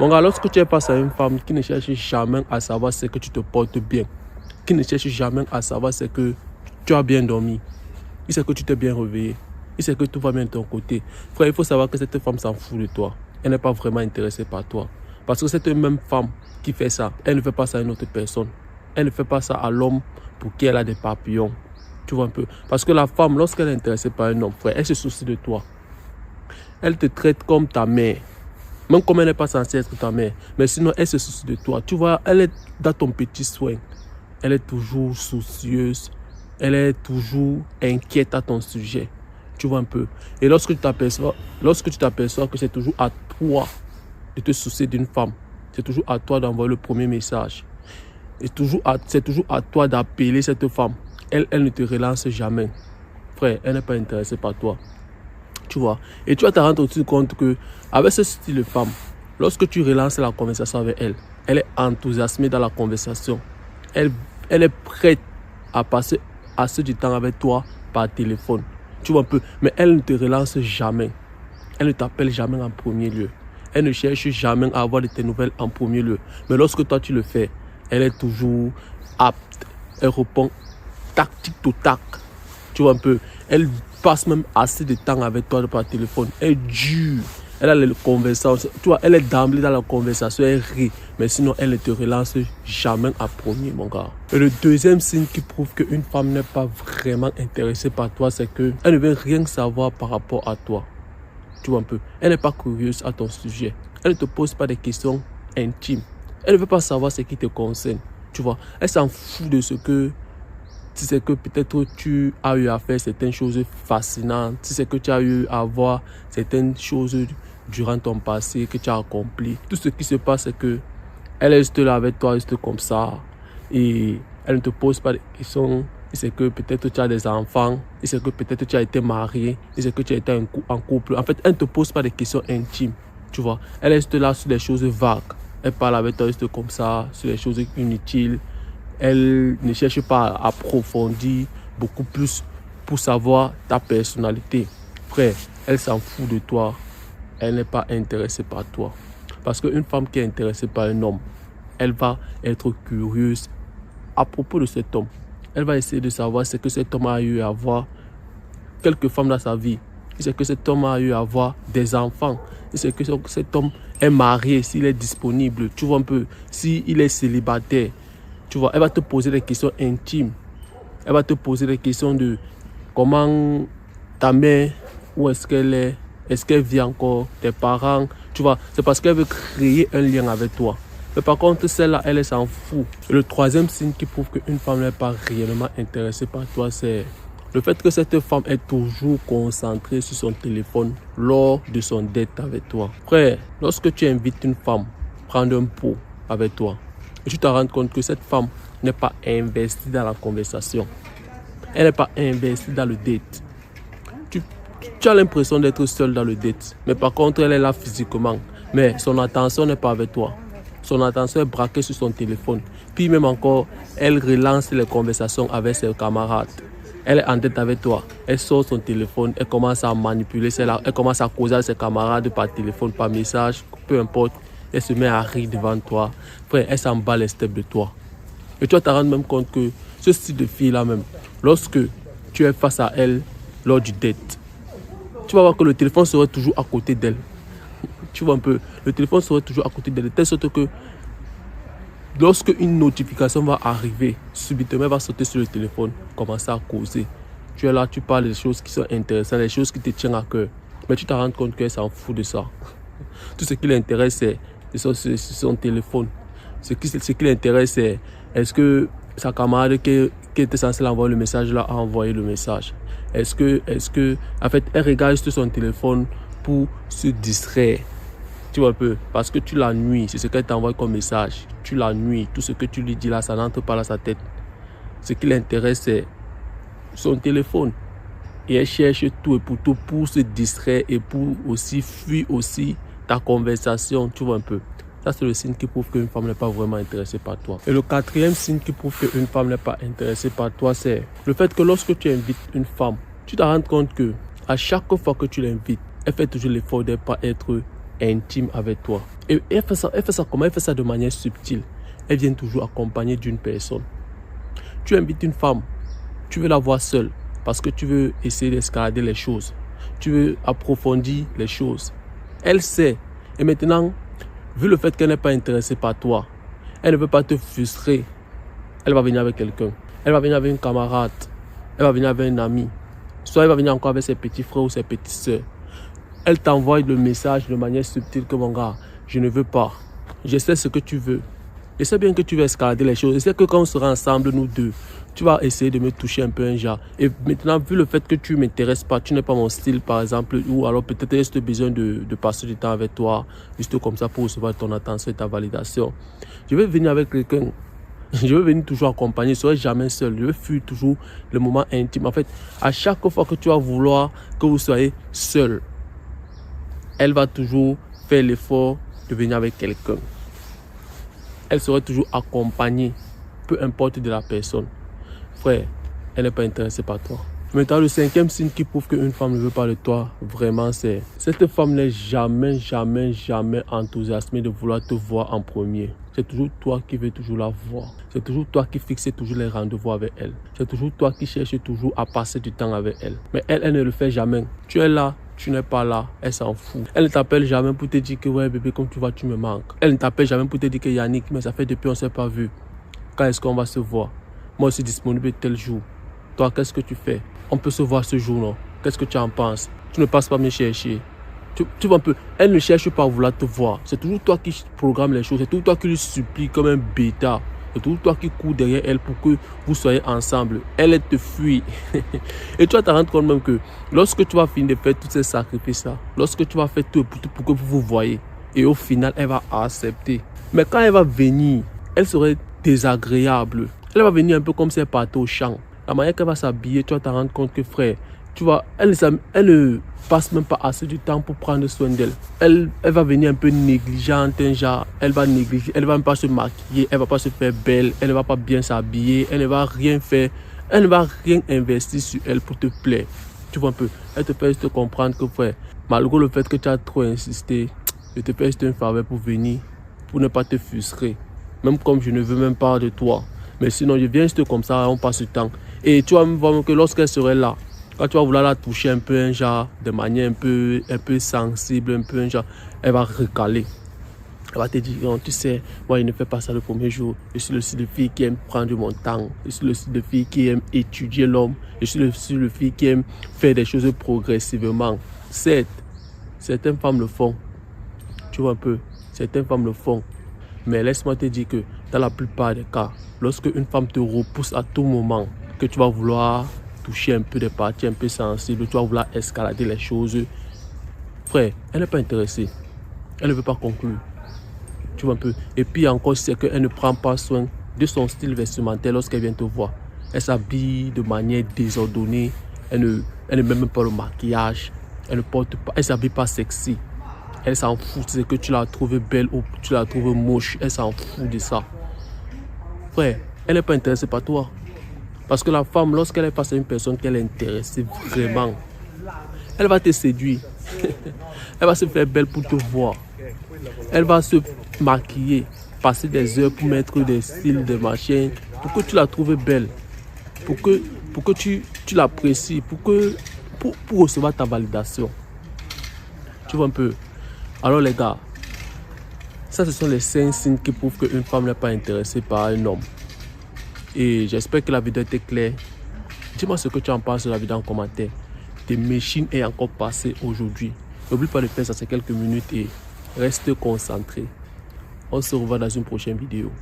Mon gars, lorsque tu es face à une femme qui ne cherche jamais à savoir ce que tu te portes bien, qui ne cherche jamais à savoir ce que tu as bien dormi, il sait que tu t'es bien réveillé, il sait que tout va bien de ton côté. Frère, il faut savoir que cette femme s'en fout de toi. Elle n'est pas vraiment intéressée par toi. Parce que cette même femme qui fait ça, elle ne fait pas ça à une autre personne. Elle ne fait pas ça à l'homme pour qui elle a des papillons. Tu vois un peu. Parce que la femme, lorsqu'elle est intéressée par un homme, frère, elle se soucie de toi. Elle te traite comme ta mère. Même comme elle n'est pas censée être ta mère. Mais sinon, elle se soucie de toi. Tu vois, elle est dans ton petit soin. Elle est toujours soucieuse. Elle est toujours inquiète à ton sujet. Tu vois un peu. Et lorsque tu t'aperçois que c'est toujours à toi de te soucier d'une femme, c'est toujours à toi d'envoyer le premier message. Et c'est toujours à toi d'appeler cette femme. Elle ne te relance jamais. Frère, elle n'est pas intéressée par toi. Tu vois. Et tu vas te rendre aussi compte que avec ce style de femme, lorsque tu relances la conversation avec elle, elle est enthousiasmée dans la conversation. Elle est prête à passer assez du temps avec toi par téléphone. Tu vois un peu. Mais elle ne te relance jamais. Elle ne t'appelle jamais en premier lieu. Elle ne cherche jamais à avoir de tes nouvelles en premier lieu. Mais lorsque toi tu le fais, elle est toujours apte. Elle répond tactique au tac. Tu vois un peu. Elle passe même assez de temps avec toi par téléphone. Elle est dure. Elle a les conversations. Tu vois, elle est d'emblée dans la conversation. Elle rit. Mais sinon, elle ne te relance jamais en premier, mon gars. Et le deuxième signe qui prouve qu'une femme n'est pas vraiment intéressée par toi, c'est qu'elle ne veut rien savoir par rapport à toi. Tu vois un peu. Elle n'est pas curieuse à ton sujet. Elle ne te pose pas des questions intimes. Elle ne veut pas savoir ce qui te concerne. Tu vois. Elle s'en fout de ce que... Si c'est que peut-être tu as eu à faire certaines choses fascinantes. Si c'est que tu as eu à voir certaines choses durant ton passé que tu as accompli. Tout ce qui se passe, c'est que elle est juste là avec toi, juste comme ça. Et elle ne te pose pas de questions. C'est que peut-être tu as des enfants. C'est que peut-être tu as été marié. C'est que tu as été en couple. En fait, elle ne te pose pas de questions intimes. Tu vois. Elle est juste là sur des choses vagues. Elle parle avec toi juste comme ça, sur des choses inutiles. Elle ne cherche pas à approfondir beaucoup plus pour savoir ta personnalité. Frère, elle s'en fout de toi. Elle n'est pas intéressée par toi. Parce qu'une femme qui est intéressée par un homme, elle va être curieuse à propos de cet homme. Elle va essayer de savoir ce que cet homme a eu à voir quelques femmes dans sa vie. C'est que cet homme a eu à voir des enfants. C'est que cet homme est marié, s'il est disponible. Tu vois un peu, s'il est célibataire. Tu vois, elle va te poser des questions intimes. Elle va te poser des questions de comment ta mère, où est-ce qu'elle est, est-ce qu'elle vit encore, tes parents. Tu vois, c'est parce qu'elle veut créer un lien avec toi. Mais par contre, celle-là, elle s'en fout. Et le troisième signe qui prouve qu'une femme n'est pas réellement intéressée par toi, c'est le fait que cette femme est toujours concentrée sur son téléphone lors de son date avec toi. Frère, lorsque tu invites une femme prendre un pot avec toi, et tu te rends compte que cette femme n'est pas investie dans la conversation. Elle n'est pas investie dans le date. Tu as l'impression d'être seul dans le date. Mais par contre, elle est là physiquement. Mais son attention n'est pas avec toi. Son attention est braquée sur son téléphone. Puis même encore, elle relance les conversations avec ses camarades. Elle est en tête avec toi. Elle sort son téléphone. Elle commence à manipuler. Elle commence à causer avec ses camarades par téléphone, par message, peu importe. Elle se met à rire devant toi. Frère, elle s'en bat les steps de toi. Et tu vas te rendre même compte que ce style de fille-là même, lorsque tu es face à elle lors du date, tu vas voir que le téléphone sera toujours à côté d'elle. Tu vois un peu, le téléphone sera toujours à côté d'elle. De telle sorte que lorsque une notification va arriver, subitement elle va sauter sur le téléphone, commencer à causer. Tu es là, tu parles des choses qui sont intéressantes, des choses qui te tiennent à cœur. Mais tu te rends compte qu'elle s'en fout de ça. Tout ce qui l'intéresse, c'est son téléphone. Ce qui l'intéresse, c'est est-ce que sa camarade qui était censée l'envoyer le message là a envoyé le message. Est-ce que, en fait, elle regarde juste son téléphone pour se distraire. Tu vois un peu, parce que tu la nuis, c'est ce qu'elle t'envoie comme message. Tu la nuis, tout ce que tu lui dis là, ça n'entre pas dans sa tête. Ce qui l'intéresse, c'est son téléphone. Et elle cherche tout et pour tout pour se distraire et pour aussi fuir aussi ta conversation, tu vois un peu. Ça, c'est le signe qui prouve qu'une femme n'est pas vraiment intéressée par toi. Et le quatrième signe qui prouve qu'une femme n'est pas intéressée par toi, c'est le fait que lorsque tu invites une femme, tu te rends compte que à chaque fois que tu l'invites, elle fait toujours l'effort de ne pas être intime avec toi. Et elle fait ça comment? Elle fait ça de manière subtile. Elle vient toujours accompagnée d'une personne. Tu invites une femme, tu veux la voir seule parce que tu veux essayer d'escalader les choses. Tu veux approfondir les choses. Elle sait. Et maintenant, vu le fait qu'elle n'est pas intéressée par toi, elle ne veut pas te frustrer. Elle va venir avec quelqu'un. Elle va venir avec une camarade. Elle va venir avec un ami. Soit elle va venir encore avec ses petits frères ou ses petites soeurs. Elle t'envoie le message de manière subtile que mon gars, je ne veux pas. Je sais ce que tu veux. Je sais bien que tu veux escalader les choses. Je sais que quand on sera ensemble, nous deux, tu vas essayer de me toucher un peu un genre. Et maintenant, vu le fait que tu ne m'intéresses pas, tu n'es pas mon style par exemple, ou alors peut-être j'ai juste besoin de passer du temps avec toi, juste comme ça pour recevoir ton attention et ta validation. Je vais venir avec quelqu'un. Je veux venir toujours accompagner, je ne serai jamais seul. Je veux fuir toujours le moment intime. En fait, à chaque fois que tu vas vouloir que vous soyez seul, elle va toujours faire l'effort de venir avec quelqu'un. Elle sera toujours accompagnée, peu importe de la personne. Frère, elle n'est pas intéressée par toi. Maintenant, le cinquième signe qui prouve qu'une femme ne veut pas de toi, vraiment, c'est cette femme n'est jamais enthousiasmée de vouloir te voir en premier. C'est toujours toi qui veux toujours la voir. C'est toujours toi qui fixes toujours les rendez-vous avec elle. C'est toujours toi qui cherches toujours à passer du temps avec elle. Mais elle ne le fait jamais. Tu es là, tu n'es pas là, elle s'en fout. Elle ne t'appelle jamais pour te dire que ouais bébé, comme tu vois, tu me manques. Elle ne t'appelle jamais pour te dire que Yannick, mais ça fait depuis on ne s'est pas vu. Quand est-ce qu'on va se voir? Moi, je suis disponible tel jour. Toi, qu'est-ce que tu fais? On peut se voir ce jour, non? Qu'est-ce que tu en penses? Tu ne passes pas me chercher. Tu vois un peu, elle ne cherche pas à vouloir te voir. C'est toujours toi qui programme les choses. C'est toujours toi qui lui supplie comme un bêta. C'est toujours toi qui cours derrière elle pour que vous soyez ensemble. Elle te fuit. Et tu vas te rendre compte même que lorsque tu vas finir de faire tous ces sacrifices-là, lorsque tu vas faire tout pour que vous vous voyez, et au final, elle va accepter. Mais quand elle va venir, elle serait désagréable. Elle va venir un peu comme si elle partait au champ. La manière qu'elle va s'habiller, tu vas te rendre compte que frère, tu vois, elle ne passe même pas assez du temps pour prendre soin d'elle. Elle va venir un peu négligente, genre, elle va négliger, elle ne va même pas se maquiller, elle ne va pas se faire belle, elle ne va pas bien s'habiller, elle ne va rien faire, elle ne va rien investir sur elle pour te plaire. Tu vois un peu, elle te fait juste comprendre que frère, malgré le fait que tu as trop insisté, je te fais juste une faveur pour venir, pour ne pas te frustrer. Même comme je ne veux même pas de toi. Mais sinon, je viens juste comme ça, on passe le temps. Et tu vas me voir que lorsqu'elle serait là, quand tu vas vouloir la toucher un peu, un genre, de manière un peu sensible, un peu un genre, elle va recaler. Elle va te dire, non, tu sais, moi, je ne fais pas ça le premier jour. Je suis le style de fille qui aime prendre mon temps. Je suis le style de fille qui aime étudier l'homme. Je suis le style de fille qui aime faire des choses progressivement. Certes, certaines femmes le font. Tu vois un peu, certaines femmes le font. Mais laisse-moi te dire que dans la plupart des cas, lorsque une femme te repousse à tout moment, que tu vas vouloir toucher un peu des parties un peu sensibles, tu vas vouloir escalader les choses, frère, elle n'est pas intéressée. Elle ne veut pas conclure. Tu vois un peu. Et puis encore, c'est qu'elle ne prend pas soin de son style vestimentaire lorsqu'elle vient te voir. Elle s'habille de manière désordonnée. Elle ne met même pas le maquillage. Elle ne porte pas. Elle s'habille pas sexy. Elle s'en fout. C'est que tu l'as trouvée belle ou tu l'as trouvée moche. Elle s'en fout de ça. Frère, elle n'est pas intéressée par toi. Parce que la femme, lorsqu'elle est face à une personne qu'elle est intéressée vraiment, elle va te séduire. Elle va se faire belle pour te voir. Elle va se maquiller, passer des heures pour mettre des styles, des machins, pour que tu la trouves belle, pour que tu l'apprécies, pour recevoir ta validation. Tu vois un peu. Alors les gars, ça ce sont les 5 signes qui prouvent qu'une femme n'est pas intéressée par un homme. Et j'espère que la vidéo était claire. Dis-moi ce que tu en penses de la vidéo en commentaire. Tes machines est encore passées aujourd'hui. N'oublie pas de faire ça ces quelques minutes et reste concentré. On se revoit dans une prochaine vidéo.